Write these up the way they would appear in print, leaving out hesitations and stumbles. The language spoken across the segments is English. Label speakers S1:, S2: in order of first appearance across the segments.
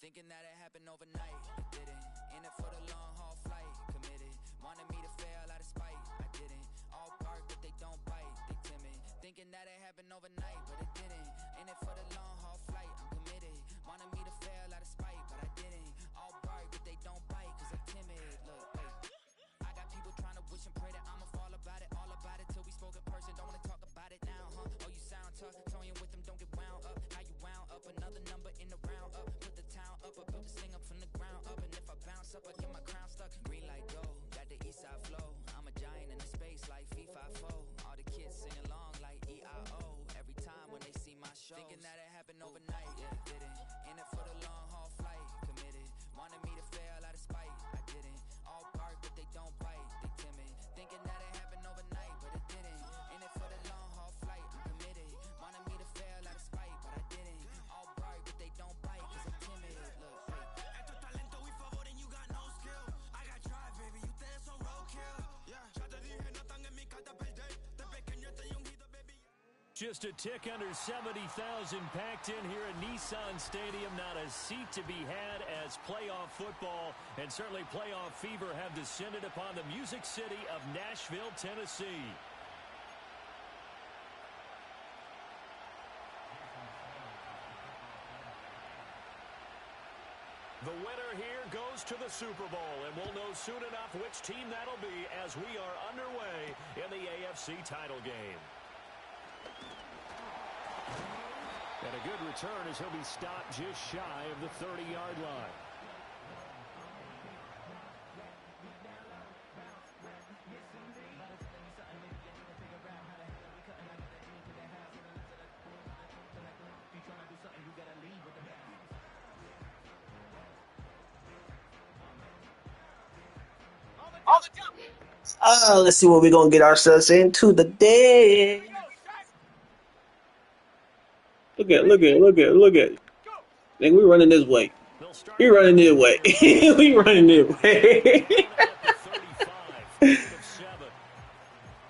S1: Thinking that it happened overnight, it didn't. In it for the long haul flight, committed. Wanted me to fail out of spite, I didn't. All bark but they don't bite, they timid. Thinking that it happened overnight, but it didn't. In it for the long haul flight, I'm committed. Wanted me to fail out of spite, but I didn't. All bark but they don't bite, cause I'm timid. Look, hey. I got people trying to wish and pray that I'ma fall about it. All about it till we spoke in person, don't wanna talk about it now, huh? Oh, you sound tough, toying with them, don't get wound up. How you wound up, another number in the round up. Put the town up, I built this thing up from the ground up. And if I bounce up, I get my crown stuck. Green light go, got the east side flow. I'm a giant in the space like FIFA 4. All the kids sing along like EIO. Every time when they see my show, thinking that it happened overnight, yeah, didn't. In it for the long haul flight, committed. Wanted me to fail out of spite, I didn't. All bark but they don't bite, they timid. Thinking that it happened overnight, but it didn't. In it for the long haul flight, I'm committed. Wanted me to fail out of spite, but I didn't. All bark but they don't bite, cause I'm timid. Look, hey.
S2: Esto es talento, we favor and you got no skill. I got drive, baby, ustedes son roadkill. Yeah, ya te dije, no están en mi carta perder. De pequeño estoy ungido, baby.
S3: Just a tick under 70,000 packed in here at Nissan Stadium. Not a seat to be had as playoff football and certainly playoff fever have descended upon the Music City of Nashville, Tennessee. The winner here goes to the Super Bowl, and we'll know soon enough which team that'll be as we are underway in the AFC title game. And a good return as he'll be stopped just shy of the 30-yard line.
S4: Let's see what we're going to get ourselves into today. Look at. Think we running this way. We running this way. We running this way.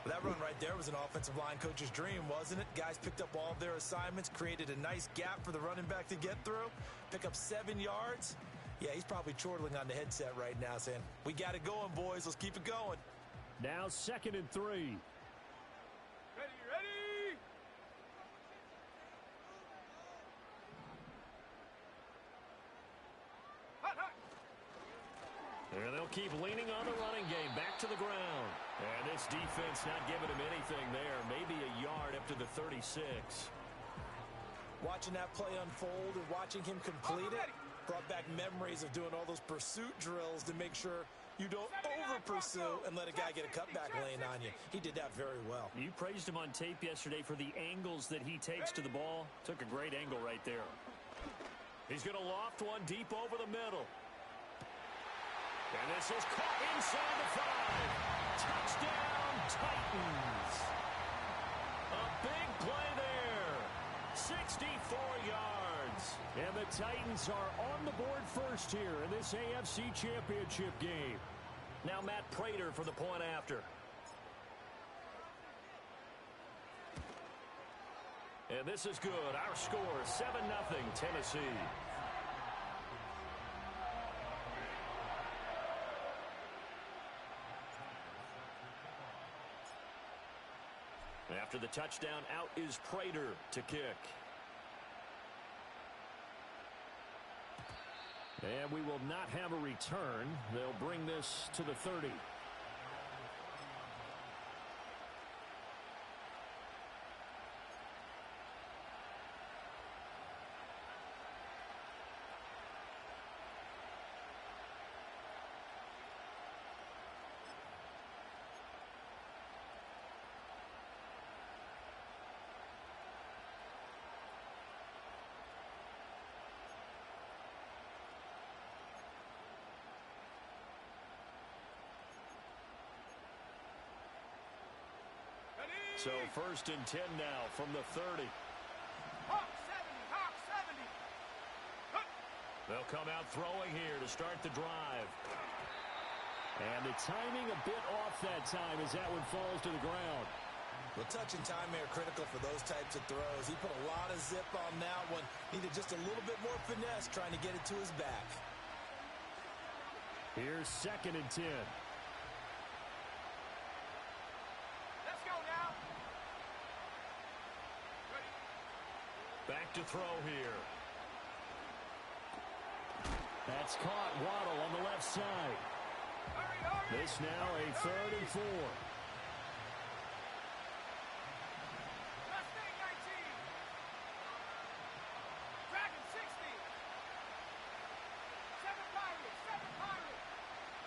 S5: That run right there was an offensive line coach's dream, wasn't it? Guys picked up all of their assignments, created a nice gap for the running back to get through, pick up 7 yards. Yeah, he's probably chortling on the headset right now saying, we got it going, boys. Let's keep it going.
S3: Now 2nd and 3.
S6: Ready.
S3: And they'll keep leaning on the running game. Back to the ground. And this defense not giving him anything there. Maybe a yard up to the 36.
S5: Watching that play unfold and watching him complete it brought back memories of doing all those pursuit drills to make sure you don't over-pursue and let a guy get a cutback lane on you. He did that very well.
S3: You praised him on tape yesterday for the angles that he takes to the ball. Took a great angle right there. He's going to loft one deep over the middle. And this is caught inside the 5. Touchdown, Titans. A big play there. 64 yards. And the Titans are on the board first here in this AFC Championship game. Now Matt Prater for the point after. And this is good. Our score, 7-0 Tennessee. After the touchdown, out is Prater to kick. And we will not have a return. They'll bring this to the 30. So 1st and 10 now from the 30.
S6: Hawk 70.
S3: They'll come out throwing here to start the drive. And the timing a bit off that time as that one falls to the ground.
S5: Well, touch and time are critical for those types of throws. He put a lot of zip on that one. Needed just a little bit more finesse trying to get it to his back.
S3: Here's 2nd and 10.
S6: Let's go now.
S3: Back to throw here. That's caught. Waddle on the left side.
S6: Hurry, hurry.
S3: This now a 3rd and 4.
S6: Mustang 19. Dragon 60. 7 Pirates. 7 Pirates.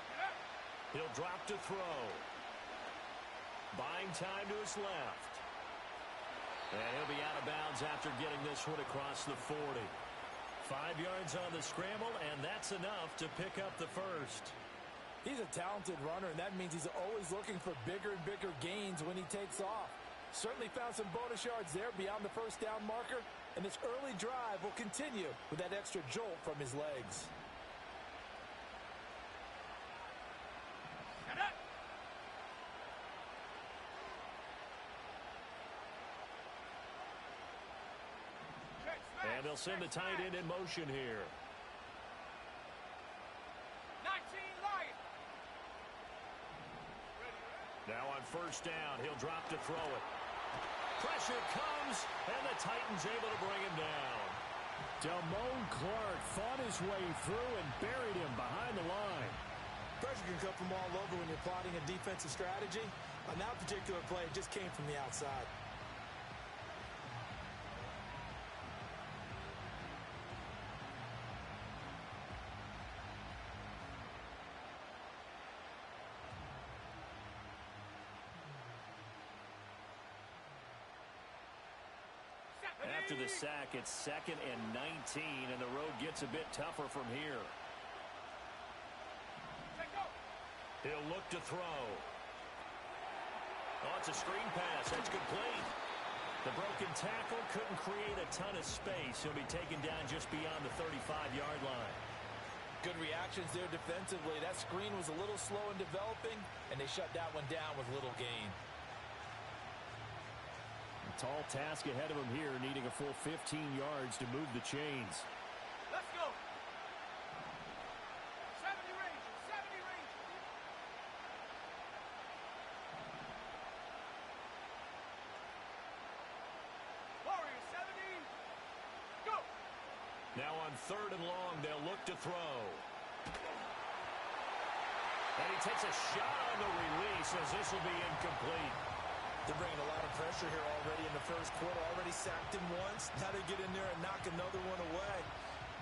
S6: Get up.
S3: He'll drop to throw. Buying time to his left. And he'll be out of bounds after getting this one across the 40. 5 yards on the scramble, and that's enough to pick up the first.
S5: He's a talented runner, and that means he's always looking for bigger and bigger gains when he takes off. Certainly found some bonus yards there beyond the first down marker, and this early drive will continue with that extra jolt from his legs.
S6: Get up. Check, smash,
S3: And they'll send the
S6: check,
S3: tight
S6: smash.
S3: end in motion here.
S6: 19 Lion.
S3: Now on first down, he'll drop to throw it. Pressure comes, and the Titans able to bring him down. Damone Clark fought his way through and buried him behind the line.
S5: Pressure can come from all over when you're plotting a defensive strategy. On that particular play, it just came from the outside.
S3: After the sack, it's 2nd and 19, and the road gets a bit tougher from here.
S6: Check, go.
S3: He'll look to throw. Oh, it's a screen pass. That's complete. The broken tackle couldn't create a ton of space. He'll be taken down just beyond the 35-yard line.
S5: Good reactions there defensively. That screen was a little slow in developing, and they shut that one down with little gain.
S3: A tall task ahead of him here, needing a full 15 yards to move the chains.
S6: Let's go. 70 Rangers. 70 Rangers. Warriors 70. Go.
S3: Now on 3rd and long, they'll look to throw. And he takes a shot on the release as this will be incomplete.
S5: They're bringing a lot of pressure here already in the first quarter. Already sacked him once. Now they get in there and knock another one away.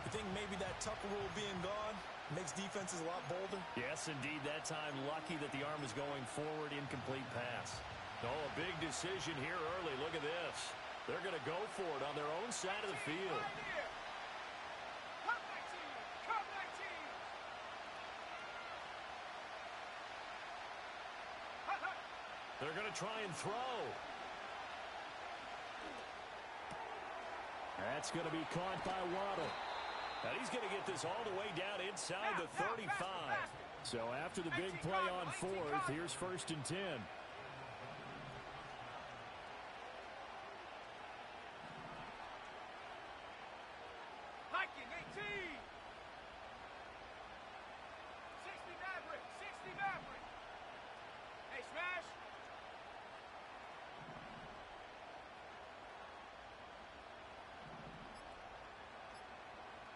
S5: You think maybe that Tucker rule being gone makes defenses a lot bolder?
S3: Yes, indeed. That time, lucky that the arm is going forward. Incomplete pass. Oh, a big decision here early. Look at this. They're going to go for it on their own side of the field.
S6: Right here. Come 19. Come 19. Hut, hut.
S3: They're going to try and throw. That's going to be caught by Waddle. And he's going to get this all the way down inside the 35. So after the big play on 4th, here's 1st and 10.
S6: Hiking 18. 60 Maverick. 60 Maverick. Hey, Smash.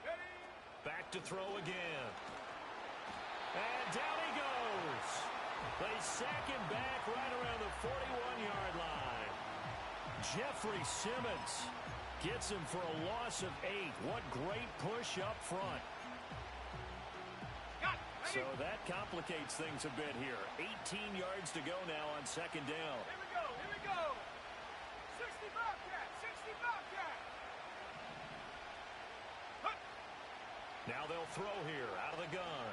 S6: Ready.
S3: Back to throw again. And down he goes. They sack him back right around the 41-yard line. Jeffrey Simmons gets him for a loss of 8. What great push up front.
S6: Got it. Ready.
S3: So that complicates things a bit here. 18 yards to go now on 2nd down.
S6: Here we go. Here we go. 60 Bobcat. 60 Bobcat. Hut.
S3: Now they'll throw here out of the gun.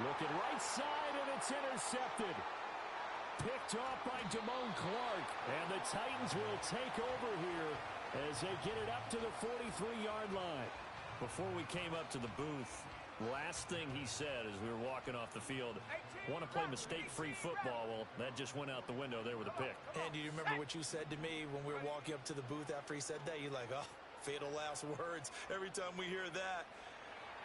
S3: Looking right side, and it's intercepted. Picked off by Damone Clark. And the Titans will take over here as they get it up to the 43-yard line. Before we came up to the booth, Last thing he said as we were walking off the field, want to play mistake-free football. Well, that just went out the window there with a pick.
S5: And do you remember what you said to me when we were walking up to the booth after he said that? You're like, oh, fatal last words. Every time we hear that,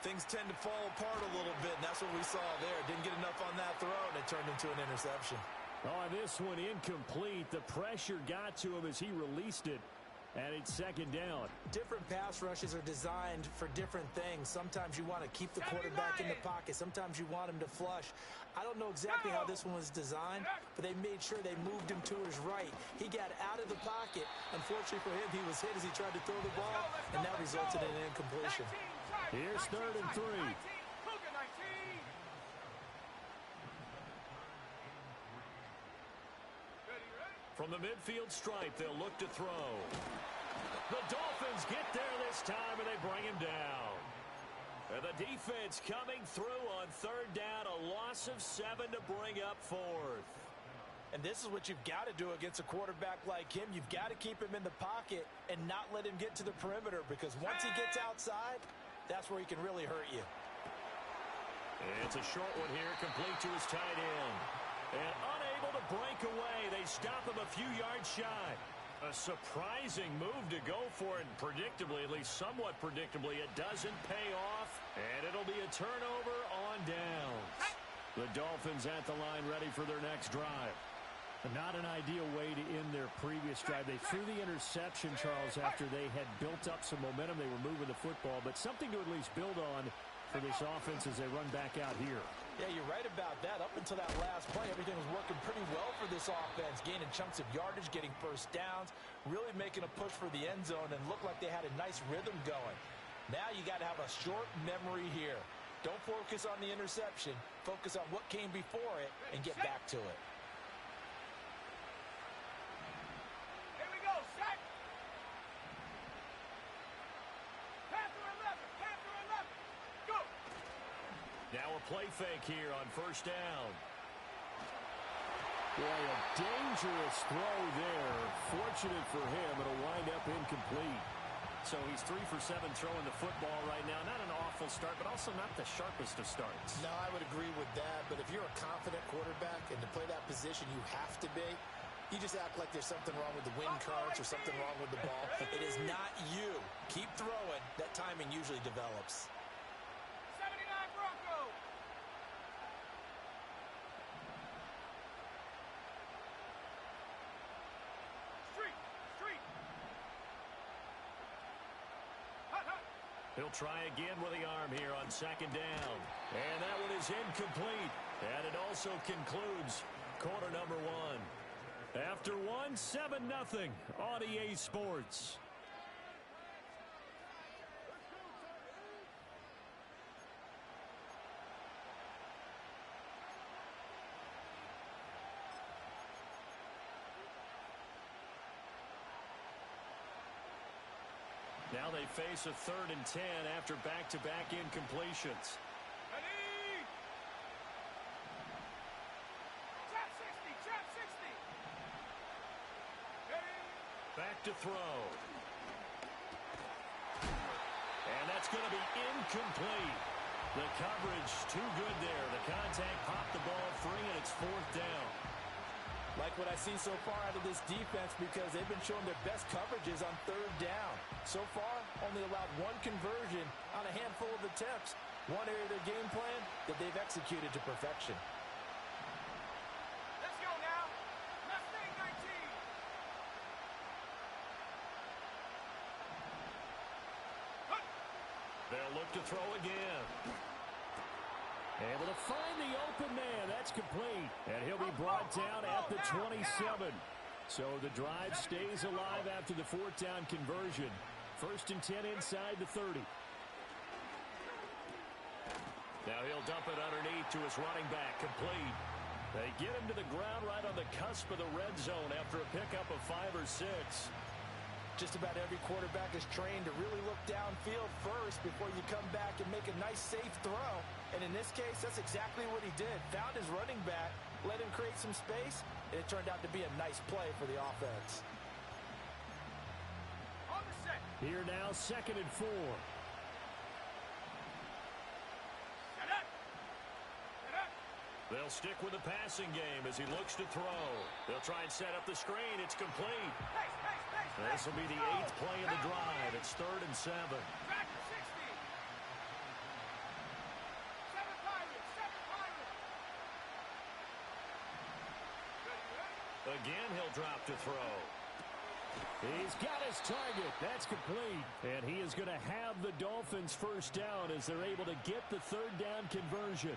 S5: things tend to fall apart a little bit, and that's what we saw there. Didn't get enough on that throw, and it turned into an interception.
S3: Oh, this one incomplete. The pressure got to him as he released it, and it's second down.
S5: Different pass rushes are designed for different things. Sometimes you want to keep the quarterback in the pocket. Sometimes you want him to flush. I don't know exactly how this one was designed, but they made sure they moved him to his right. He got out of the pocket. Unfortunately for him, he was hit as he tried to throw the ball, and that resulted in an incompletion.
S3: Here's 3rd and 3. From the midfield stripe, they'll look to throw. The Dolphins get there this time, and they bring him down. And the defense coming through on 3rd down, a loss of 7 to bring up 4th.
S5: And this is what you've got to do against a quarterback like him. You've got to keep him in the pocket and not let him get to the perimeter, because once he gets outside, that's where he can really hurt you.
S3: It's a short one here, complete to his tight end. And unable to break away. They stop him a few yards shy. A surprising move to go for it, and predictably, at least somewhat predictably, it doesn't pay off, and it'll be a turnover on downs. The Dolphins at the line ready for their next drive. Not an ideal way to end their previous drive. They threw the interception, Charles, after they had built up some momentum. They were moving the football, but something to at least build on for this offense as they run back out here.
S5: Yeah, you're right about that. Up until that last play, everything was working pretty well for this offense, gaining chunks of yardage, getting first downs, really making a push for the end zone, and looked like they had a nice rhythm going. Now you got to have a short memory here. Don't focus on the interception. Focus on what came before it and get back to it.
S6: Here we go, set. Panther 11, go.
S3: Now a play fake here on 1st down. Boy, a dangerous throw there. Fortunate for him, it'll wind up incomplete. So he's 3 for 7 throwing the football right now. Not an awful start, but also not the sharpest of starts.
S5: No, I would agree with that. But if you're a confident quarterback and to play that position you have to be, you just act like there's something wrong with the wind currents or something wrong with the ball. It is not you. Keep throwing. That timing usually develops.
S6: 79 Broncos. Street. Hut.
S3: He'll try again with the arm here on 2nd down. And that one is incomplete. And it also concludes quarter number 1. After 1, 7-0 on EA Sports. Now they face a 3rd and 10 after back-to-back incompletions.
S6: Ready. Trap 60. Ready.
S3: Back to throw. And that's going to be incomplete. The coverage too good there. The contact popped the ball free, and it's 4th down.
S5: Like what I see so far out of this defense, because they've been showing their best coverages on 3rd down. So far, only allowed 1 conversion on a handful of attempts. One area of their game plan that they've executed to perfection.
S6: Let's go now. Mustang 19.
S3: They'll look to throw again. Able to find the open man. That's complete. And he'll be brought down at the 27. So the drive stays alive after the 4th down conversion. 1st and 10 inside the 30. Now he'll dump it underneath to his running back. Complete. They get him to the ground right on the cusp of the red zone after a pickup of 5 or 6.
S5: Just about every quarterback is trained to really look downfield first before you come back and make a nice, safe throw. And in this case, that's exactly what he did. Found his running back, let him create some space, and it turned out to be a nice play for the offense.
S6: On the set.
S3: Here now, 2nd and 4. They'll stick with the passing game as he looks to throw. They'll try and set up the screen. It's complete. This will be the 8th play of the drive. It's 3rd and 7. Again, he'll drop to throw. He's got his target. That's complete. And he is going to have the Dolphins first down as they're able to get the 3rd down conversion.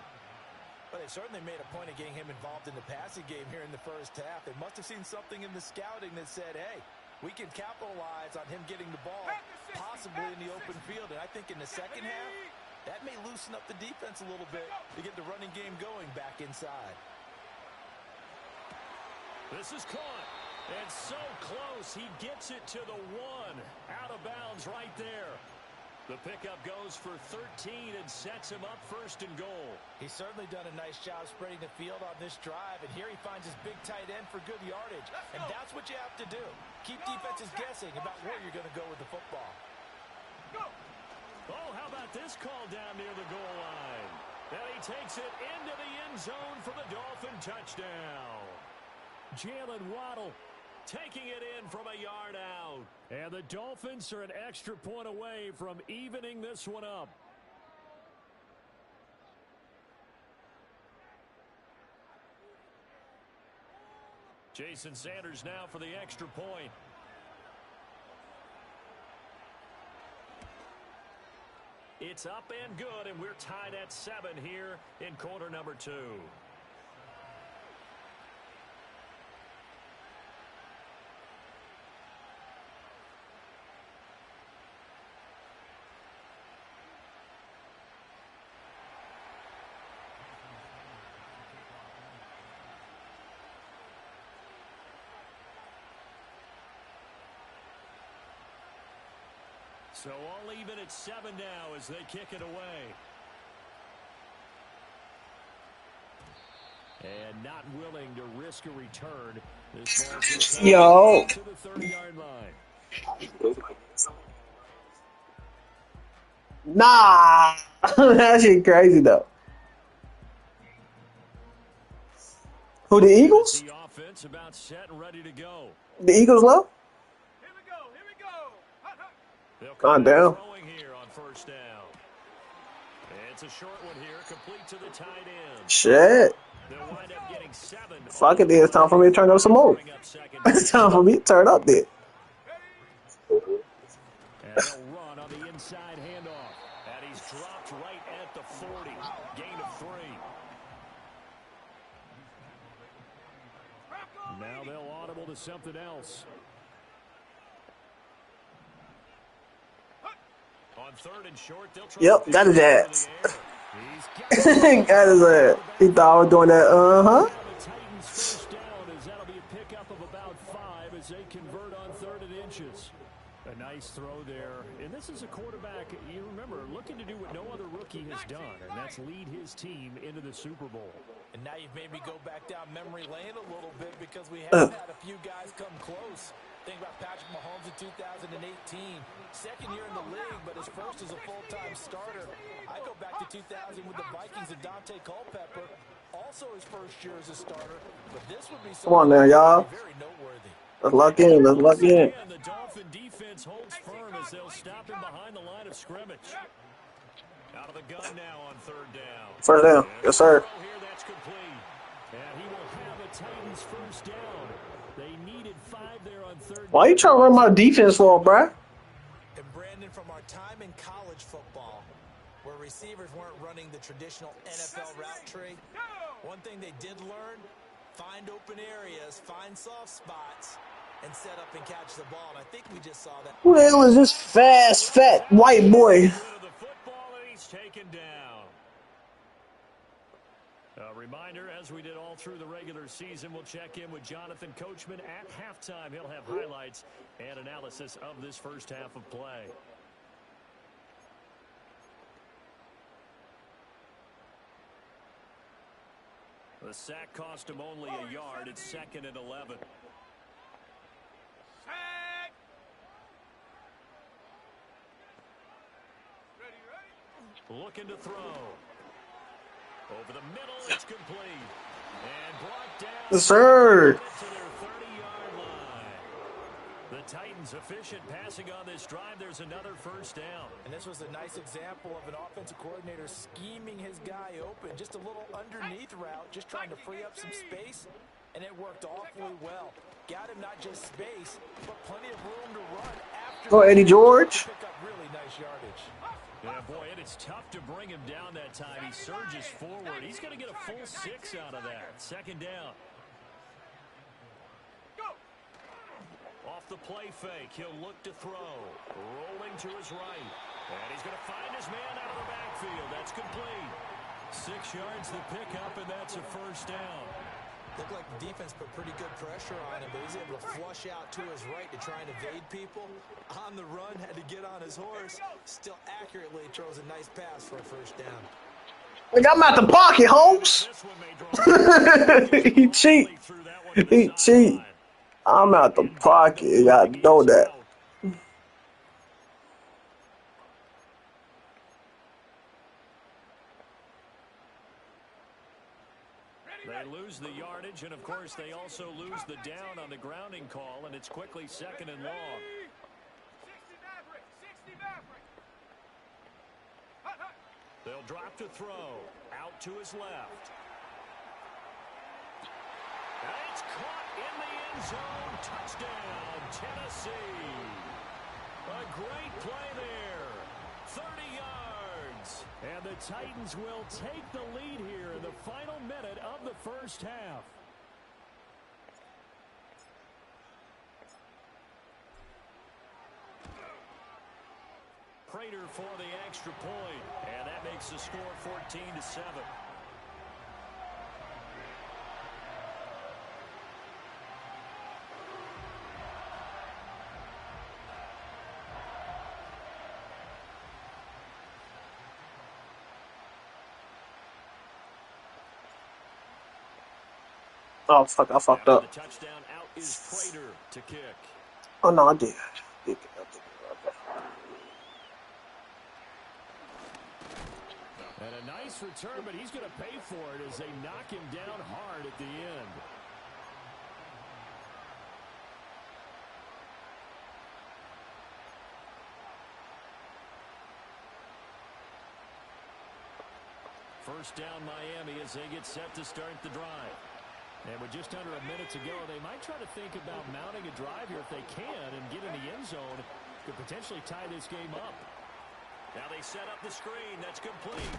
S5: Well, they certainly made a point of getting him involved in the passing game here in the first half. They must have seen something in the scouting that said, hey, we can capitalize on him getting the ball possibly in the open field. And I think in the second half, that may loosen up the defense a little bit to get the running game going back inside.
S3: This is caught. And so close, he gets it to the 1. Out of bounds right there. The pickup goes for 13 and sets him up 1st and goal.
S5: He's certainly done a nice job spreading the field on this drive, and here he finds his big tight end for good yardage. And that's what you have to do. Keep defenses guessing about where you're going to go with the football.
S3: Oh, how about this call down near the goal line? And he takes it into the end zone for the Dolphin touchdown. Jalen Waddle taking it in from a yard out. And the Dolphins are an extra point away from evening this one up. Jason Sanders now for the extra point. It's up and good, and we're tied at 7 here in quarter number 2. So all even at 7 now as they kick it away. And not willing to risk a return. This ball to the 30-yard line.
S4: Nah, that shit crazy though. Who, the Eagles?
S3: The offense about set and ready to go.
S4: The Eagles low? God damn.
S3: Here on 1st down. It's a short one here, complete to the tight end.
S4: Shit.
S3: They'll wind up getting 7.
S4: Fuck it, then. It's time for me to turn up some more. It's time for me to turn up there.
S3: And they'll run on the inside handoff. And he's dropped right at the 40. Gain of 3. Now they'll audible to something else. On 3rd and short, they'll try.
S4: Yep, got his ass. Got his ass. He thought I was doing that,
S3: The Titans first down as that'll be a pickup of about 5 as they convert on 3rd and inches. A nice throw there. And this is a quarterback, you remember, looking to do what no other rookie has done, and that's lead his team into the Super Bowl.
S5: And now you've made me go back down memory lane a little bit because we have had a few guys come close. Think about Patrick Mahomes in 2018. Second year in the league, but his first as a full-time starter. I go back to 2000 with the Vikings and Dante Culpepper. Also his first year as a starter. But this would be
S4: Come on now, y'all.
S5: Very noteworthy.
S4: Let's lock in. Let's lock in.
S3: The Dolphin defense holds firm as they'll stop him behind the line of scrimmage. Out of the gun now on 3rd down.
S4: 1st down. Yes, sir.
S3: Here, that's complete. And he will have a Titans first down. They needed 5 there on 3rd.
S4: Why you trying to run my defense for, bruh?
S5: And Brandon, from our time in college football, where receivers weren't running the traditional NFL route tree, one thing they did learn, find open areas, find soft spots, and set up and catch the ball. And I think we just saw that.
S4: Who the hell is this fast, fat white boy?
S3: The football, and he's taken down. A reminder, as we did all through the regular season, we'll check in with Jonathan Coachman at halftime. He'll have highlights and analysis of this first half of play. The sack cost him only a yard. It's 2nd and 11. Looking to throw. Over the middle, it's complete. And brought down.
S4: Yes, sir.
S3: To their 30-yard line. The Titans efficient passing on this drive. There's another first down.
S5: And this was a nice example of an offensive coordinator scheming his guy open. Just a little underneath route, just trying to free up some space. And it worked awfully well. Got him not just space, but plenty of room to run after.
S4: Go, Eddie George.
S5: Pick up really nice yardage.
S3: Yeah, boy, and it's tough to bring him down that time. He surges forward. He's going to get a full 6 out of that. Second down. Off the play fake, he'll look to throw. Rolling to his right. And he's going to find his man out of the backfield. That's complete. 6 yards to pick up, and that's a first down.
S5: Looked like the defense put pretty good pressure on him, but he's able to flush out to his right to try and evade people. On the run, had to get on his horse. Still accurately throws a nice pass for a first down.
S4: Like, I'm out the pocket, Holmes. He cheat. He cheat. I'm out the pocket. You gotta know that.
S3: They lose the yardage, and of course they also lose the down on the grounding call, and it's quickly second and long.
S6: 60 Maverick.
S3: They'll drop to throw. Out to his left. And it's caught in the end zone. Touchdown, Tennessee. A great play there. 30 yards. And the Titans will take the lead here in the final minute of the first half. Prater for the extra point, and that makes the score 14-7.
S4: Oh, fuck, I fucked up.
S3: The touchdown out is Prater to kick.
S4: Oh, no, I did.
S3: And a nice return, but he's going to pay for it as they knock him down hard at the end. First down Miami as they get set to start the drive. And with just under a minute to go, they might try to think about mounting a drive here if they can and get in the end zone. Could potentially tie this game up. Now they set up the screen. That's complete.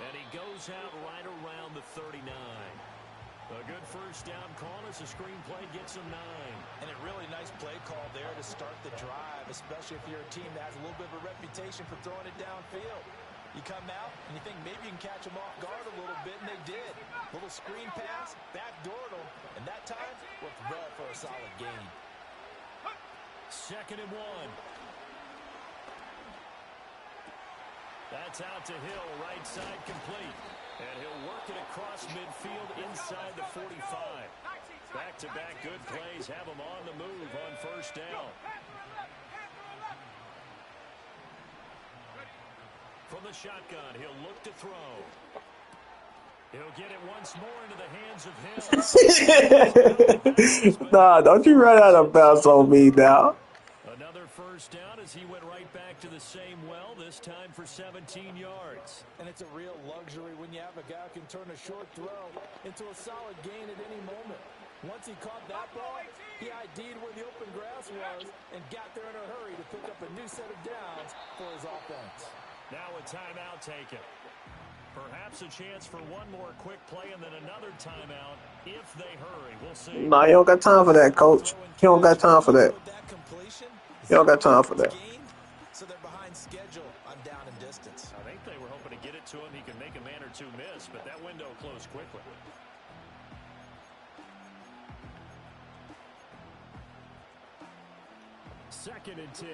S3: And he goes out right around the 39. A good first down call as the screen play gets him 9.
S5: And a really nice play call there to start the drive, especially if you're a team that has a little bit of a reputation for throwing it downfield. You come out and you think maybe you can catch them off guard a little bit, and they did. Little screen pass, backdoored them, and that time worked well for a solid gain.
S3: Second and 1. That's out to Hill, right side complete. And he'll work it across midfield inside the 45. Back-to-back good plays have him on the move on first down. From the shotgun, he'll look to throw. He'll get it once more into the hands of Hill.
S4: Nah, don't you run out of bounds on me now.
S3: Another first down as he went right back to the same well, this time for 17 yards.
S5: And it's a real luxury when you have a guy who can turn a short throw into a solid gain at any moment. Once he caught that ball, he ID'd where the open grass was and got there in a hurry to pick up a new set of downs for his offense.
S3: Now a timeout taken. Perhaps a chance for one more quick play and then another timeout if they hurry. We'll see.
S4: Nah, you don't got time for that, coach. You don't got time for that. You don't got time for that.
S5: So they're behind schedule on down and distance.
S3: I think they were hoping to get it to him. He could make a man or two miss, but that window closed quickly. Second and 10.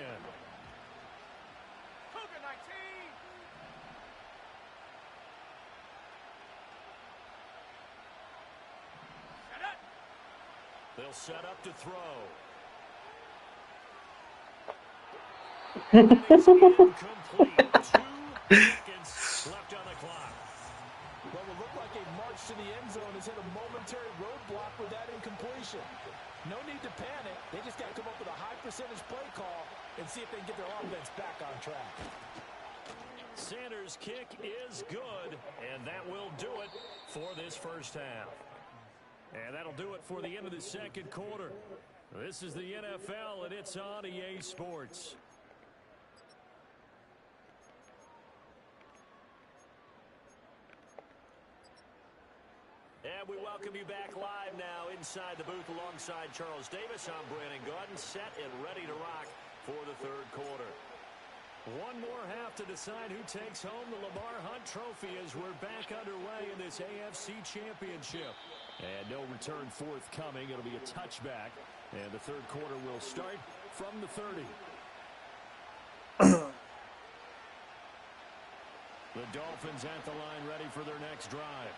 S6: Cougar 19.
S3: They'll set up to throw. Complete. 2 seconds left on the clock.
S5: Well, it looked like a march to the end zone has hit a momentary roadblock with that incompletion. No need to panic. They just got to come up with a high percentage play call and see if they can get their offense back on track.
S3: Sanders' kick is good, and that will do it for this first half. And that'll do it for the end of the second quarter. This is the NFL, and it's on EA Sports. And we welcome you back live now inside the booth alongside Charles Davis. I'm Brandon Gaudin, set and ready to rock for the third quarter. One more half to decide who takes home the Lamar Hunt Trophy as we're back underway in this AFC Championship. And no return forthcoming. It'll be a touchback. And the third quarter will start from the 30. The Dolphins at the line ready for their next drive.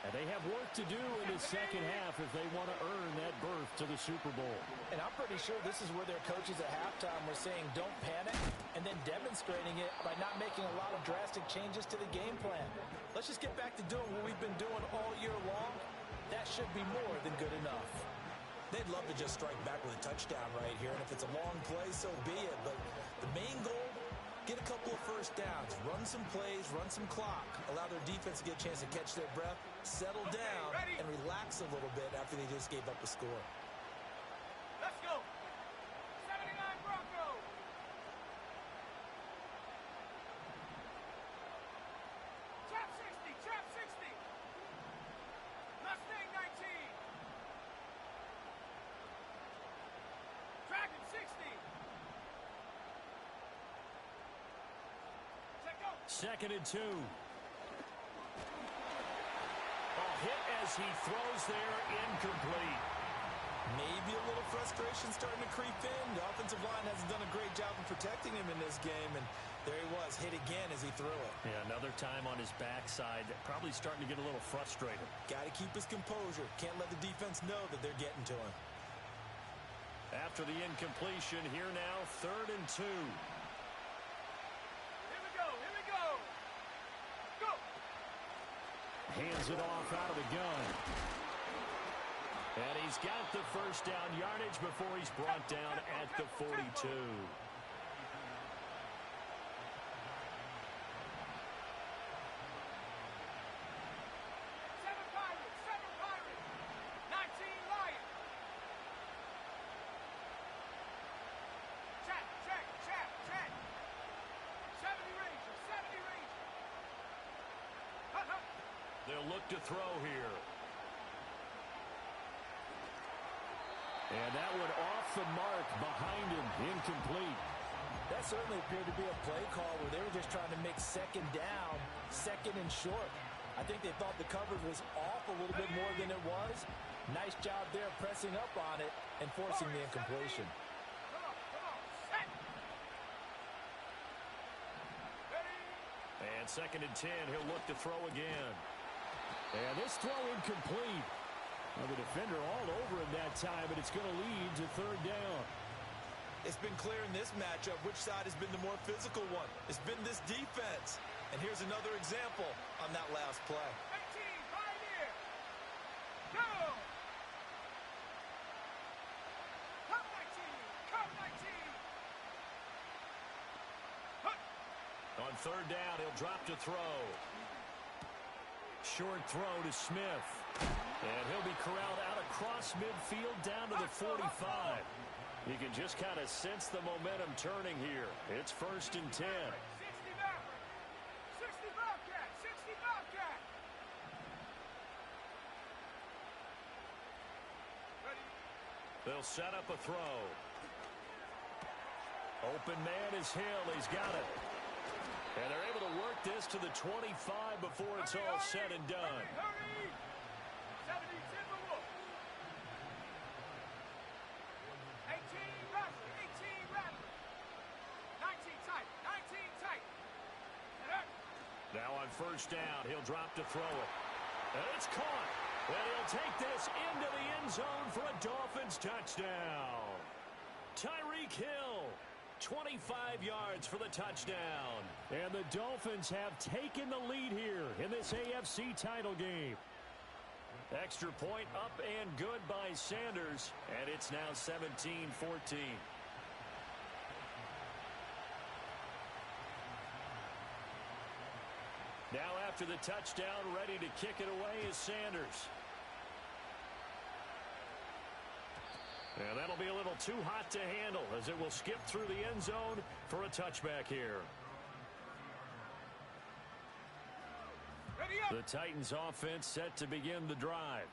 S3: And they have work to do in the second half if they want to earn that berth to the Super Bowl.
S5: And I'm pretty sure this is where their coaches at halftime were saying don't panic and then demonstrating it by not making a lot of drastic changes to the game plan. Let's just get back to doing what we've been doing all year long. That should be more than good enough. They'd love to just strike back with a touchdown right here, and if it's a long play, so be it. But the main goal, get a couple of first downs, run some plays, run some clock, allow their defense to get a chance to catch their breath, settle down, and relax a little bit after they just gave up a score.
S6: Let's go. 79 Broncos. Trap 60, trap 60. Mustang 19. Dragon 60. Check go.
S3: Second and 2. Hit as he throws there, incomplete.
S5: Maybe a little frustration starting to creep in. The offensive line hasn't done a great job of protecting him in this game, and there he was, hit again as he threw it.
S3: Yeah, another time on his backside, probably starting to get a little frustrated.
S5: Got to keep his composure. Can't let the defense know that they're getting to him.
S3: After the incompletion, here now, 3rd and 2.
S6: Here we go, here we go. Go.
S3: Hands it off out of the gun. And he's got the first down yardage before he's brought down at the 42.
S6: Seven Pirates, 19 Lions. Check, check, check, check. 70 Rangers, 70 Rangers. Hut, hut.
S3: They'll look to throw here. And that one off the mark behind him, incomplete.
S5: That certainly appeared to be a play call where they were just trying to make second down, second and short. I think they thought the coverage was off a little bit more than it was. Nice job there pressing up on it and forcing the incompletion.
S6: Come on, set. Ready.
S3: And second and 10, he'll look to throw again. And this throw incomplete. Well, the defender all over him that time, but it's going to lead to 3rd down.
S5: It's been clear in this matchup which side has been the more physical one. It's been this defense. And here's another example on that last play.
S6: 18, Pioneer. Go. Come 19, come 19. Hut.
S3: On 3rd down, he'll drop to throw. Short throw to Smith. And he'll be corralled out across midfield down to the 45. You can just kind of sense the momentum turning here. It's 1st and 10.
S6: 60 Maverick. 60 Bobcat, 60 Bobcat. Ready.
S3: They'll set up a throw. Open man is Hill. He's got it. And they're able to work this to the 25 before it's all said and done.
S6: Hurry. 70 Timberwolf. 18 Rattler, 18 Rattler. 19 tight, 19 tight. And up.
S3: Now on 1st down, he'll drop to throw it. And it's caught. And he'll take this into the end zone for a Dolphins touchdown. Tyreek Hill, 25 yards for the touchdown. And the Dolphins have taken the lead here in this this AFC title game. Extra point up and good by Sanders, and it's now 17-14. Now after the touchdown, ready to kick it away is Sanders. And that'll be a little too hot to handle as it will skip through the end zone for a touchback here. The Titans offense set to begin the drive.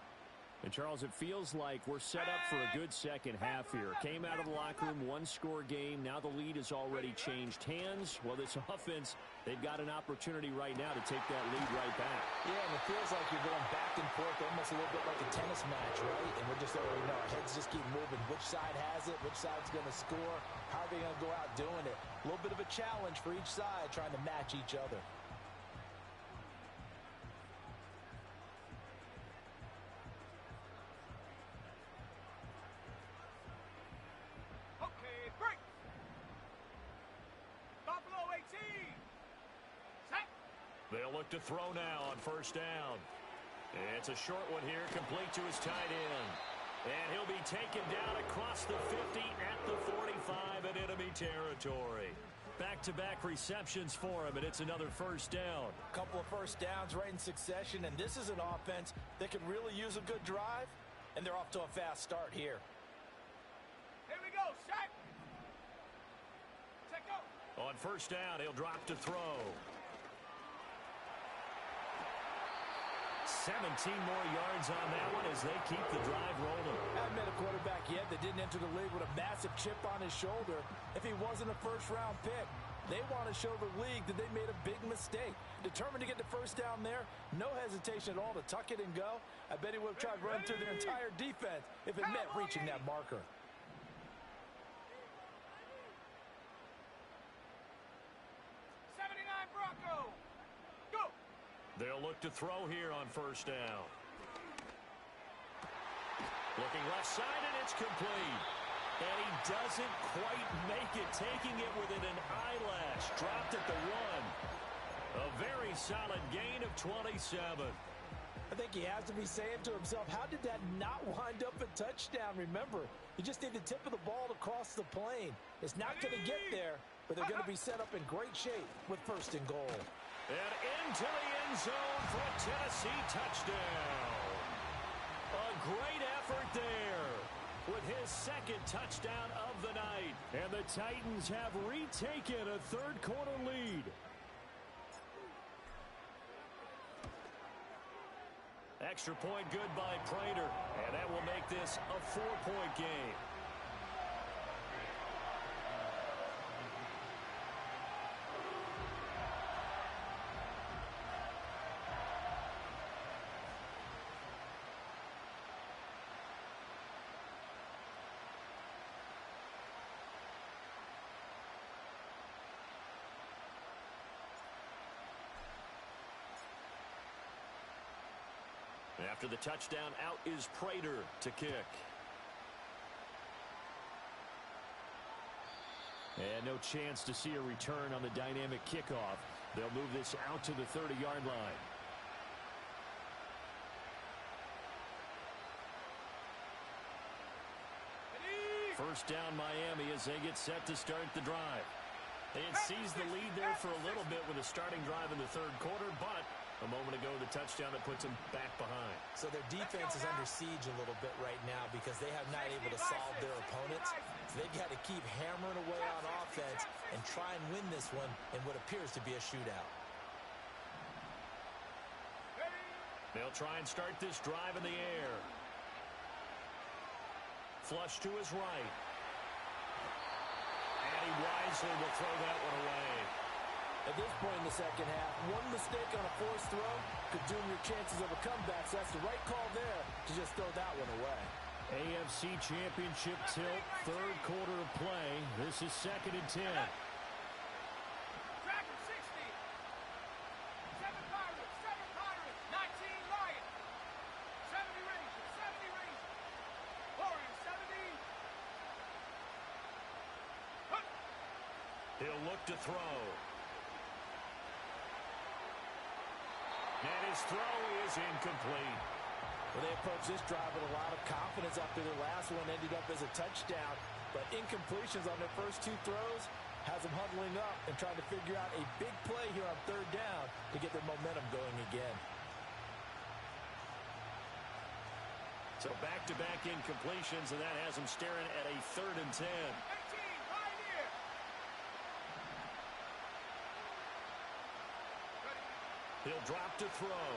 S7: And, Charles, it feels like we're set up for a good second half here. Came out of the locker room, one-score game. Now the lead has already changed hands. Well, this offense, they've got an opportunity right now to take that lead right back.
S5: Yeah, and it feels like you're going back and forth almost a little bit like a tennis match, right? And we're just already know our heads just keep moving. Which side has it? Which side's going to score? How are they going to go out doing it? A little bit of a challenge for each side trying to match each other.
S3: They'll look to throw now on first down. It's a short one here, complete to his tight end. And he'll be taken down across the 50 at the 45 in enemy territory. Back-to-back receptions for him, and it's another first down.
S5: A couple of first downs right in succession, and this is an offense that can really use a good drive, and they're off to a fast start here.
S6: Here we go, Shaq. Check go.
S3: On first down, he'll drop to throw. 17 more yards on that one as they keep the drive rolling.
S5: Haven't met a quarterback yet that didn't enter the league with a massive chip on his shoulder if he wasn't a first-round pick. They want to show the league that they made a big mistake. Determined to get the first down there, no hesitation at all to tuck it and go. I bet he would have tried to run through their entire defense if it meant reaching that marker.
S3: They'll look to throw here on first down. Looking left side, and it's complete. And he doesn't quite make it, taking it within an eyelash. Dropped at the 1. A very solid gain of 27.
S5: I think he has to be saying to himself, how did that not wind up a touchdown? Remember, you just need the tip of the ball to cross the plane. It's not going to get there, but they're going to be set up in great shape with first and goal.
S3: And into the end zone for a Tennessee touchdown. A great effort there with his second touchdown of the night. And the Titans have retaken a third-quarter lead. Extra point good by Prater, and that will make this a 4-point game. After the touchdown, out is Prater to kick. And no chance to see a return on the dynamic kickoff. They'll move this out to the 30-yard line. First down Miami as they get set to start the drive. They had seized the lead there for a little bit with a starting drive in the third quarter, but a moment ago, the touchdown that puts them back behind.
S5: So their defense is under siege a little bit right now because they have not able to solve their opponents. So they've got to keep hammering away on offense and try and win this one in what appears to be a shootout.
S3: They'll try and start this drive in the air. Flush to his right. And he wisely will throw that one away.
S5: At this point in the second half, one mistake on a forced throw could doom your chances of a comeback. So that's the right call there to just throw that one away.
S3: AFC Championship tilt, third quarter of play. This is 2nd and 10.
S6: Track of 60. 7 Pirates, 19 Lions. 70 Rangers, 70 Rangers. Warriors, 70.
S3: He'll look to throw. And his throw is incomplete.
S5: Well, they approached this drive with a lot of confidence after their last one ended up as a touchdown. But incompletions on their first two throws has them huddling up and trying to figure out a big play here on third down to get their momentum going again.
S3: So back-to-back incompletions, and that has them staring at a 3rd and 10.
S6: 18, right here.
S3: He'll drop to throw.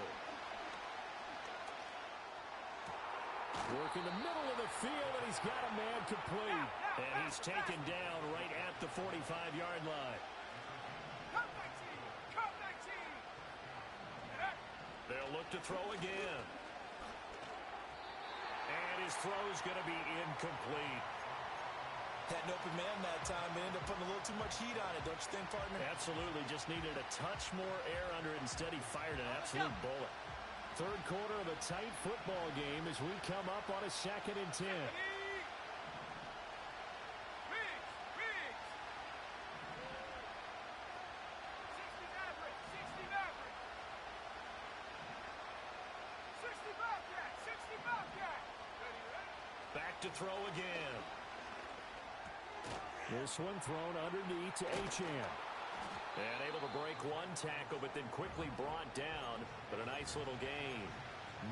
S7: Work in the middle of the field, and he's got a man complete.
S3: And he's taken down right at the 45-yard line.
S6: Come 19. Come 19.
S3: They'll look to throw again. And his throw's going to be incomplete.
S5: Had an open man that time. They ended up putting a little too much heat on it, don't you think, partner?
S3: Absolutely. Just needed a touch more air under it. Instead, he fired an absolute bullet.
S7: Third quarter of a tight football game as we come up on a 2nd and 10.
S3: Back to throw again.
S7: This one thrown underneath to Achane.
S3: And able to break one tackle, but then quickly brought down. But a nice little gain.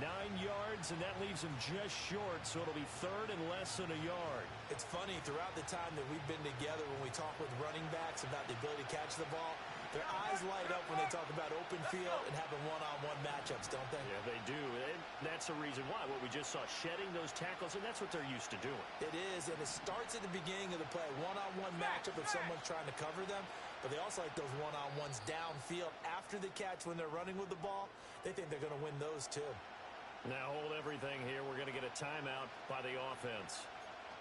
S7: 9 yards, and that leaves him just short, so it'll be 3rd and less than a yard.
S5: It's funny, throughout the time that we've been together, when we talk with running backs about the ability to catch the ball, their eyes light up when they talk about open field and having one-on-one matchups, don't they?
S3: Yeah, they do. And that's the reason why. What we just saw, shedding those tackles, and that's what they're used to doing.
S5: It is, and it starts at the beginning of the play. One-on-one matchup if someone's trying to cover them, but they also like those one-on-ones downfield after the catch when they're running with the ball. They think they're going to win those too.
S3: Now hold everything here. We're going to get a timeout by the offense.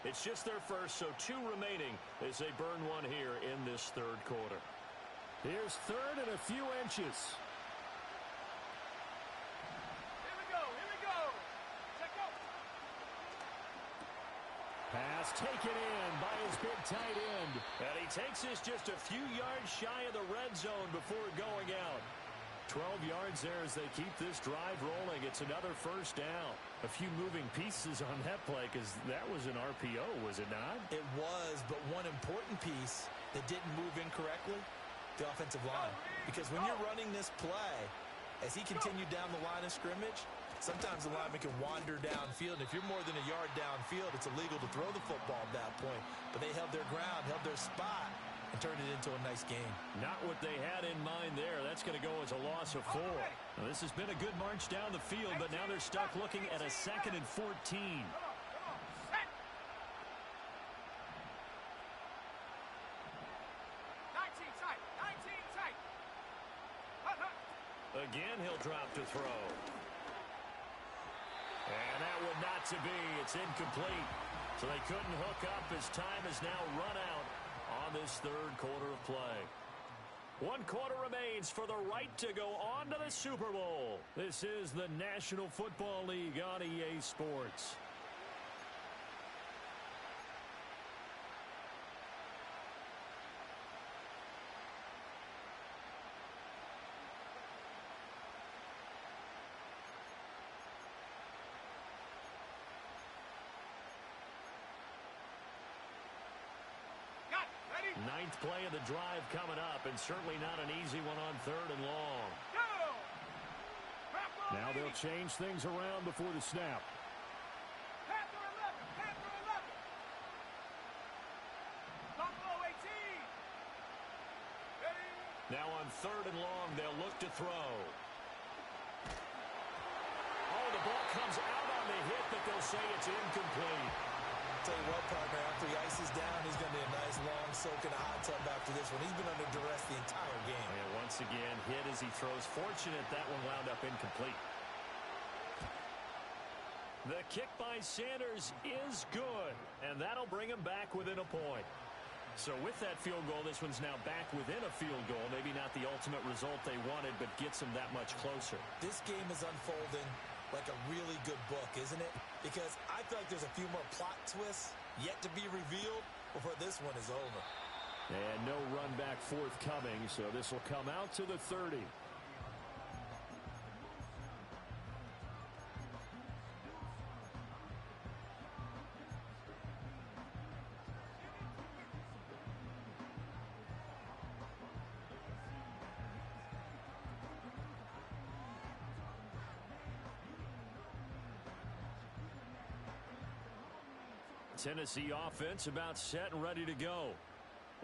S3: It's just their first, so 2 remaining as they burn one here in this third quarter.
S7: Here's 3rd and a few inches.
S6: Here we go. Here we go. Check out.
S7: Pass taken in by his big tight end.
S3: And he takes this just a few yards shy of the red zone before going out.
S7: 12 yards there as they keep this drive rolling. It's another first down. A few moving pieces on that play because that was an RPO, was it not?
S5: It was, but one important piece that didn't move incorrectly, the offensive line. Because when you're running this play, as he continued down the line of scrimmage, sometimes the lineman can wander downfield. And if you're more than a yard downfield, it's illegal to throw the football at that point. But they held their ground, held their spot, and turned it into a nice game.
S3: Not what they had in mind there. That's going to go as a loss of 4. Now, this has been a good march down the field, but now they're stuck looking at a 2nd and 14.
S6: Come on. Set. 19 tight. 19 tight. Hut, hut.
S3: Again, he'll drop to throw. And that would not to be. It's incomplete. So they couldn't hook up as time has now run out on this third quarter of play. 1 quarter remains for the right to go on to the Super Bowl. This is the National Football League on EA Sports. Ninth play of the drive coming up, and certainly not an easy one on 3rd and long.
S7: Now they'll change things around before the snap.
S6: Panther 11. Panther 11. Buffalo 18. Ready.
S3: Now on 3rd and long, they'll look to throw. Oh, the ball comes out on the hit, but they'll say it's incomplete.
S5: Tell you what, partner, after he ices down, he's going to need a nice long soak in a hot tub after this one. He's been under duress the entire game.
S3: And once again, hit as he throws. Fortunate that one wound up incomplete. The kick by Sanders is good, and that'll bring him back within a point. So with that field goal, this one's now back within a field goal. Maybe not the ultimate result they wanted, but gets them that much closer.
S5: This game is unfolding like a really good book, isn't it? Because I feel like there's a few more plot twists yet to be revealed before this one is over.
S7: And no run back forthcoming, so this will come out to the 30.
S3: Tennessee offense about set and ready to go.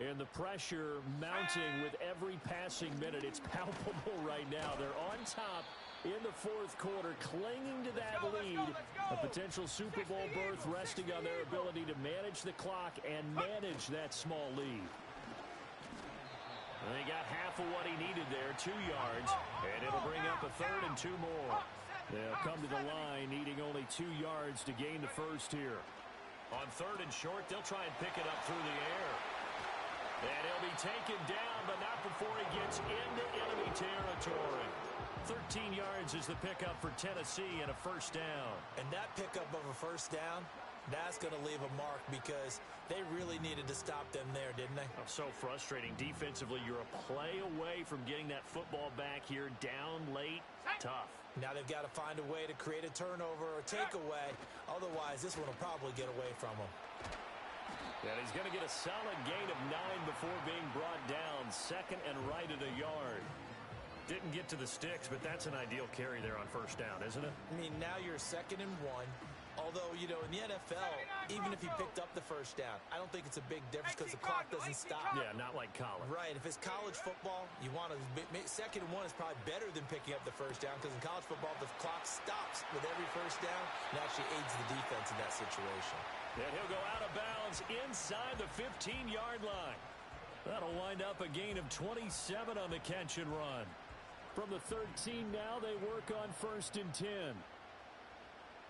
S3: And the pressure mounting with every passing minute. It's palpable right now. They're on top in the fourth quarter, clinging to that lead. A potential Super Bowl berth resting on their ability to manage the clock and manage that small lead. And they got half of what he needed there, 2 yards. And it'll bring up a 3rd and 2 more. They'll come to the line needing only 2 yards to gain the first here. On 3rd and short, they'll try and pick it up through the air. And he'll be taken down, but not before he gets into enemy territory. 13 yards is the pickup for Tennessee and a first down.
S5: And that pickup of a first down, that's going to leave a mark because they really needed to stop them there, didn't they?
S3: Oh, so frustrating. Defensively, you're a play away from getting that football back here down late. Tough.
S5: Now they've got to find a way to create a turnover or takeaway. Otherwise, this one will probably get away from them.
S3: And he's going to get a solid gain of 9 before being brought down. 2nd and right at a yard. Didn't get to the sticks, but that's an ideal carry there on first down, isn't it?
S5: I mean, now you're 2nd and 1. Although, you know, in the NFL, even if he picked up the first down, I don't think it's a big difference because the clock doesn't stop.
S3: Yeah, not like college.
S5: Right. If it's college football, you want to 2nd and 1 is probably better than picking up the first down because in college football, the clock stops with every first down and actually aids the defense in that situation.
S3: And he'll go out of bounds inside the 15-yard line. That'll wind up a gain of 27 on the catch and run. From the 13 now, they work on 1st and 10.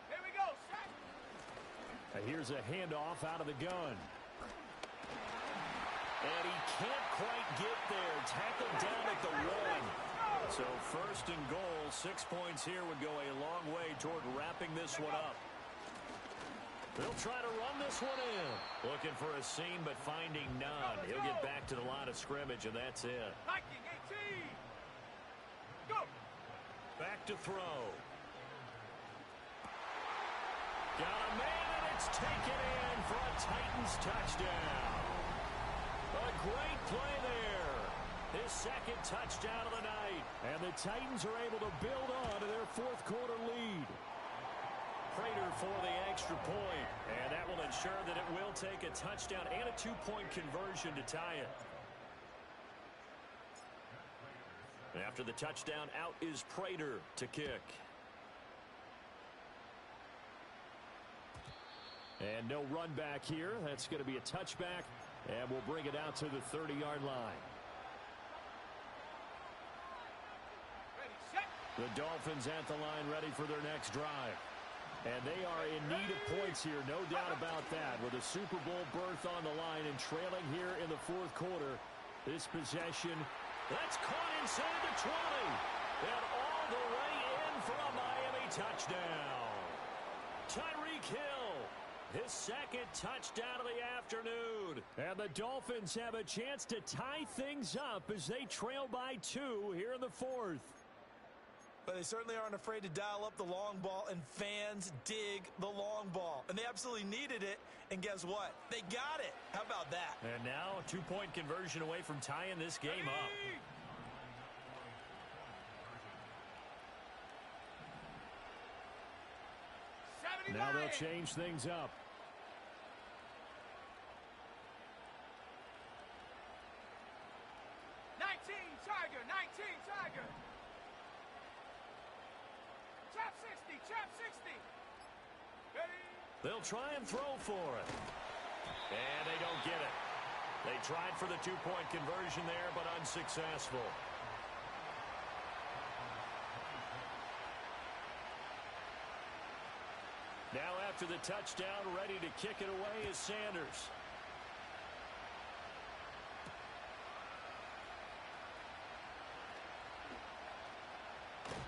S6: Here we go, set.
S3: And here's a handoff out of the gun. And he can't quite get there. Tackled down at the 1. So 1st and goal, 6 points here would go a long way toward wrapping this one up. They'll try to run this one in. Looking for a seam, but finding none. He'll get back to the line of scrimmage, and that's it.
S6: Viking 18. Go.
S3: Back to throw. Got a man, and it's taken in for a Titans touchdown. A great play there. His 2nd touchdown of the night. And the Titans are able to build on to their fourth quarter lead. Prater for the extra point. And that will ensure that it will take a touchdown and a 2-point conversion to tie it. After the touchdown, out is Prater to kick. And no run back here. That's going to be a touchback. And we'll bring it out to the 30-yard line.
S6: Ready, set.
S3: The Dolphins at the line ready for their next drive. And they are in need of points here, no doubt about that. With a Super Bowl berth on the line and trailing here in the fourth quarter. This possession, that's caught inside the 20. And all the way in for a Miami touchdown. Tyreek Hill, his 2nd touchdown of the afternoon. And the Dolphins have a chance to tie things up as they trail by 2 here in the fourth.
S5: But they certainly aren't afraid to dial up the long ball, and fans dig the long ball. And they absolutely needed it, and guess what? They got it. How about that?
S3: And now a 2-point conversion away from tying this game up. Now they'll change things up.
S6: Tiger, 19, Tiger. Chop 60, chop 60. Ready?
S3: They'll try and throw for it. And they don't get it. They tried for the 2-point conversion there, but unsuccessful. Now after the touchdown, ready to kick it away is Sanders.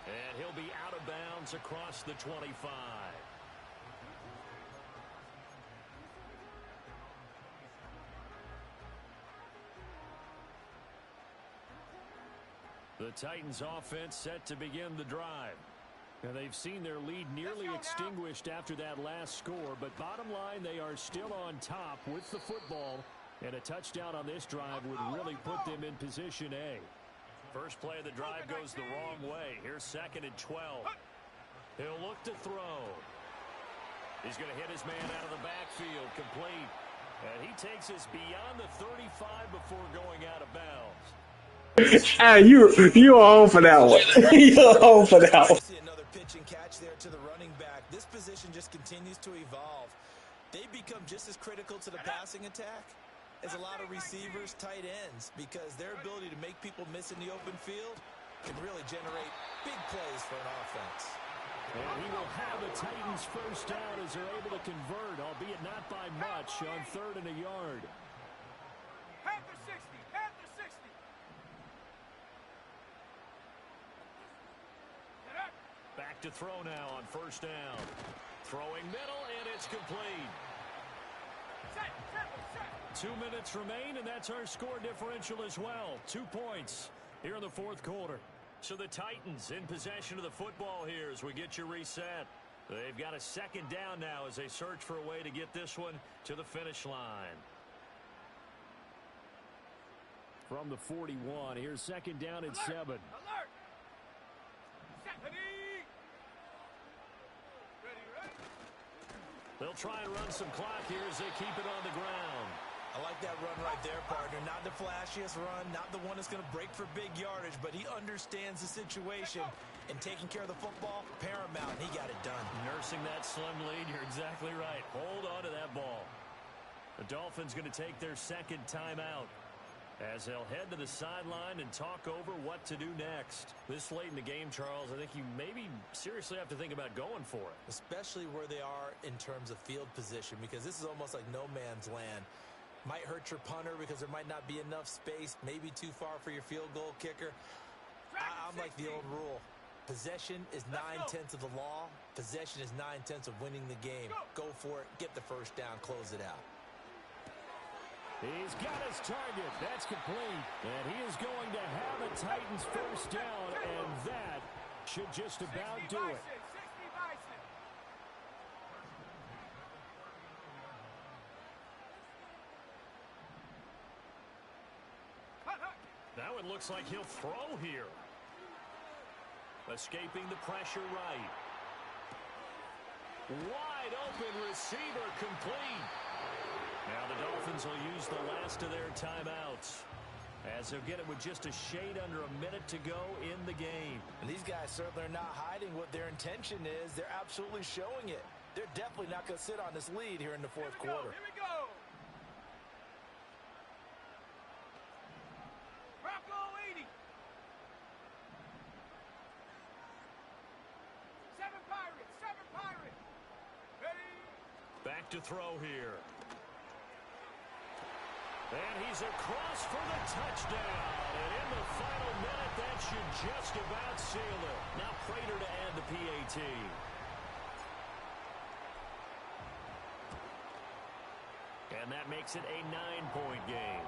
S3: And he'll be out of bounds across the 25. The Titans offense set to begin the drive. And they've seen their lead nearly extinguished after that last score, but bottom line, they are still on top with the football, and a touchdown on this drive would really put them in position A. First play of the drive goes the wrong way. Here's 2nd and 12. He'll look to throw. He's going to hit his man out of the backfield, complete. And he takes us beyond the 35 before going out of bounds.
S4: Hey, you are home for that one. You're home for that one.
S5: See another pitch and catch there to the running back. This position just continues to evolve. They become just as critical to the passing attack as a lot of receivers, tight ends, because their ability to make people miss in the open field can really generate big plays for an offense.
S3: And he will have the Titans first down as they're able to convert, albeit not by much, on 3rd and a yard.
S6: Panther 60, Panther 60.
S3: Back to throw now on 1st down. Throwing middle, and it's complete. 2 minutes remain, and that's our score differential as well. 2 points here in the 4th quarter. So the Titans in possession of the football here as we get you reset. They've got a 2nd down now as they search for a way to get this one to the finish line.
S7: From the 41, here's 2nd down and 7.
S6: Alert! Ready?
S3: They'll try and run some clock here as they keep it on the ground.
S5: I like that run right there, partner. Not the flashiest run, not the one that's going to break for big yardage, but he understands the situation, and taking care of the football, paramount. He got it done.
S3: Nursing that slim lead, you're exactly right. Hold on to that ball. The Dolphins going to take their 2nd timeout as they'll head to the sideline and talk over what to do next. This late in the game, Charles, I think you maybe seriously have to think about going for it.
S5: Especially where they are in terms of field position, because this is almost like no man's land. Might hurt your punter because there might not be enough space, maybe too far for your field goal kicker. I'm like the old rule. Possession is 9/10 of the law. Possession is 9/10 of winning the game. Go for it. Get the first down. Close it out.
S7: He's got his target. That's complete. And he is going to have a Titans first down, and that should just about do it.
S6: 60 Bison.
S3: Now it looks like he'll throw here. Escaping the pressure right. Wide open receiver, complete. Now the Dolphins will use the last of their timeouts as they'll get it with just a shade under a minute to go in the game.
S5: And these guys certainly are not hiding what their intention is. They're absolutely showing it. They're definitely not going to sit on this lead here in the 4th quarter.
S6: Here we go. Bronco 80. 7 Pirates, 7 Pirates. Ready?
S3: Back to throw here. And he's across for the touchdown. And in the final minute, that should just about seal it. Now Prater to add the PAT. And that makes it a 9-point game.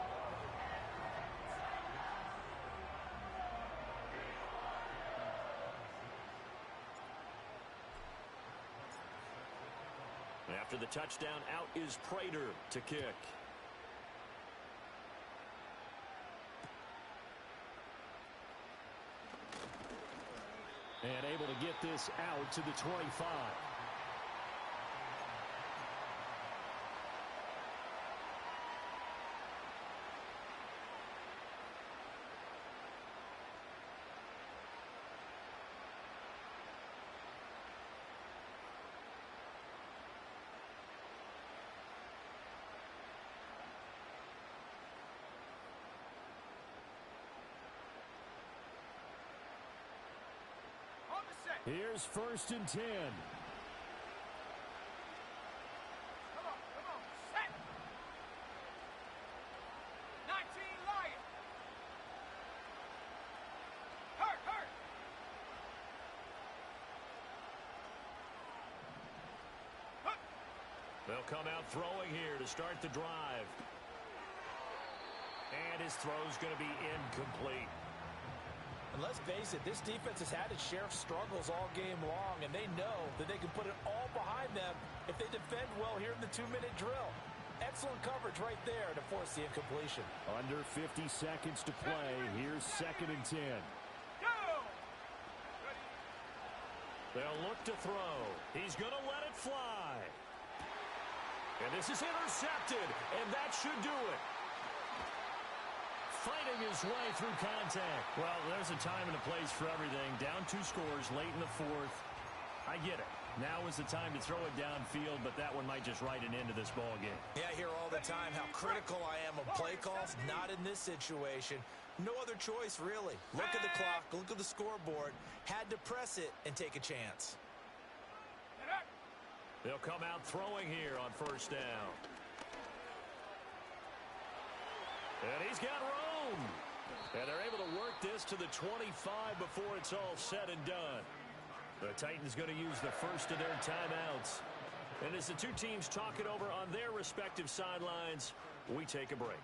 S3: After the touchdown, out is Prater to kick.
S7: And able to get this out to the 25. Here's 1st and 10.
S6: Come on, set. 19 Lion. Hurt.
S3: They'll come out throwing here to start the drive. And his throw's going to be incomplete.
S5: And let's face it, this defense has had its share of struggles all game long, and they know that they can put it all behind them if they defend well here in the 2-minute drill. Excellent coverage right there to force the incompletion.
S7: Under 50 seconds to play. Here's 2nd and 10.
S6: Go!
S3: They'll look to throw. He's going to let it fly. And this is intercepted, and that should do it. Fighting his way through contact. Well, there's a time and a place for everything. Down 2 scores late in the 4th. I get it. Now is the time to throw it downfield, but that one might just write an end to this ball game.
S5: Yeah, I hear all the time how critical I am of play calls. Not in this situation. No other choice, really. Look at the clock, look at the scoreboard. Had to press it and take a chance.
S3: They'll come out throwing here on 1st down. And he's got room. And they're able to work this to the 25 before it's all said and done. The Titans going to use the first of their timeouts. And as the 2 teams talk it over on their respective sidelines, we take a break.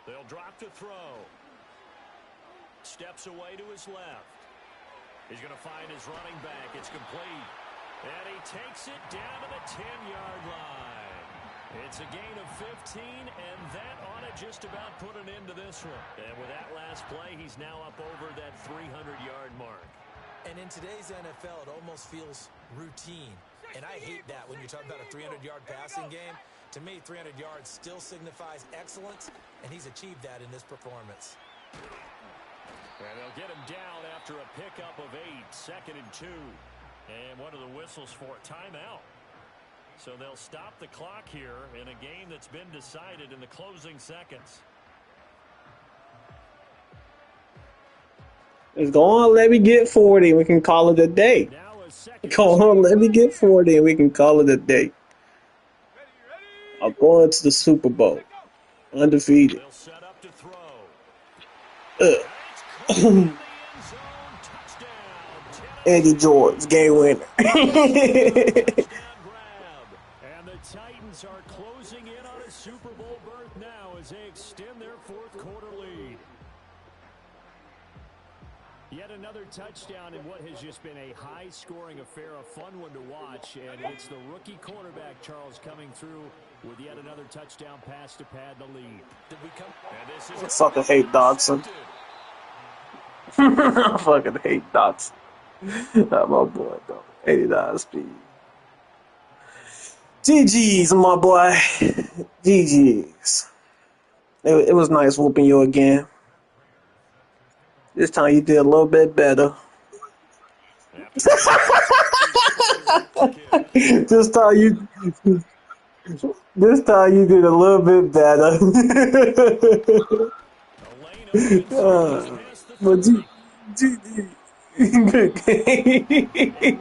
S3: They'll drop to throw. Steps away to his left. He's going to find his running back. It's complete. And he takes it down to the 10-yard line. It's a gain of 15, and that ought to just about put an end to this one. And with that last play, he's now up over that 300-yard mark.
S5: And in today's NFL, it almost feels routine. And I hate that when you talk about a 300-yard passing game. To me, 300 yards still signifies excellence, and he's achieved that in this performance.
S3: And they'll get him down after a pickup of 8, 2nd and 2. And what are the whistles for? Timeout. So they'll stop the clock here in a game that's been decided in the closing seconds.
S4: Let's go on, let me get 40 and we can call it a day. Go on, let me get 40 and we can call it a day. I'm going to the Super Bowl. Undefeated.
S3: They'll set up to throw.
S4: Eddie George, game winner.
S3: And the Titans are closing in on a Super Bowl berth now as they extend their 4th quarter lead. Yet another touchdown in what has just been a high-scoring affair, a fun one to watch. And it's the rookie quarterback, Charles, coming through with yet another touchdown pass to pad the lead.
S4: I fucking hate Dodson. I fucking hate Dodson. Not my boy, though. 89 speed. GG's, my boy. GG's. It was nice whooping you again. This time you did a little bit better. This time you did a little bit better. But GG. Good game.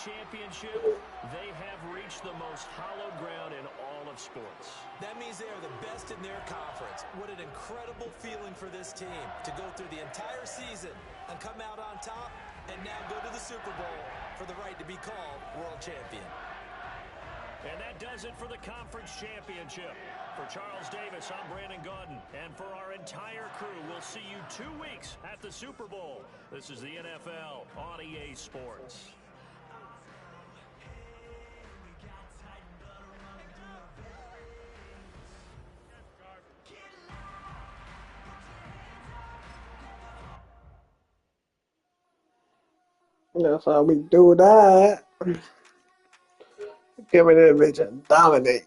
S3: Championship, they have reached the most hallowed ground in all of sports.
S5: That means they are the best in their conference. What an incredible feeling for this team to go through the entire season and come out on top and now go to the Super Bowl for the right to be called world champion.
S3: And that does it for the conference championship. For Charles Davis, I'm Brandon Gaudin. And for our entire crew, we'll see you 2 weeks at the Super Bowl. This is the NFL on EA Sports.
S4: That's how we do that. Give me that bitch and dominate.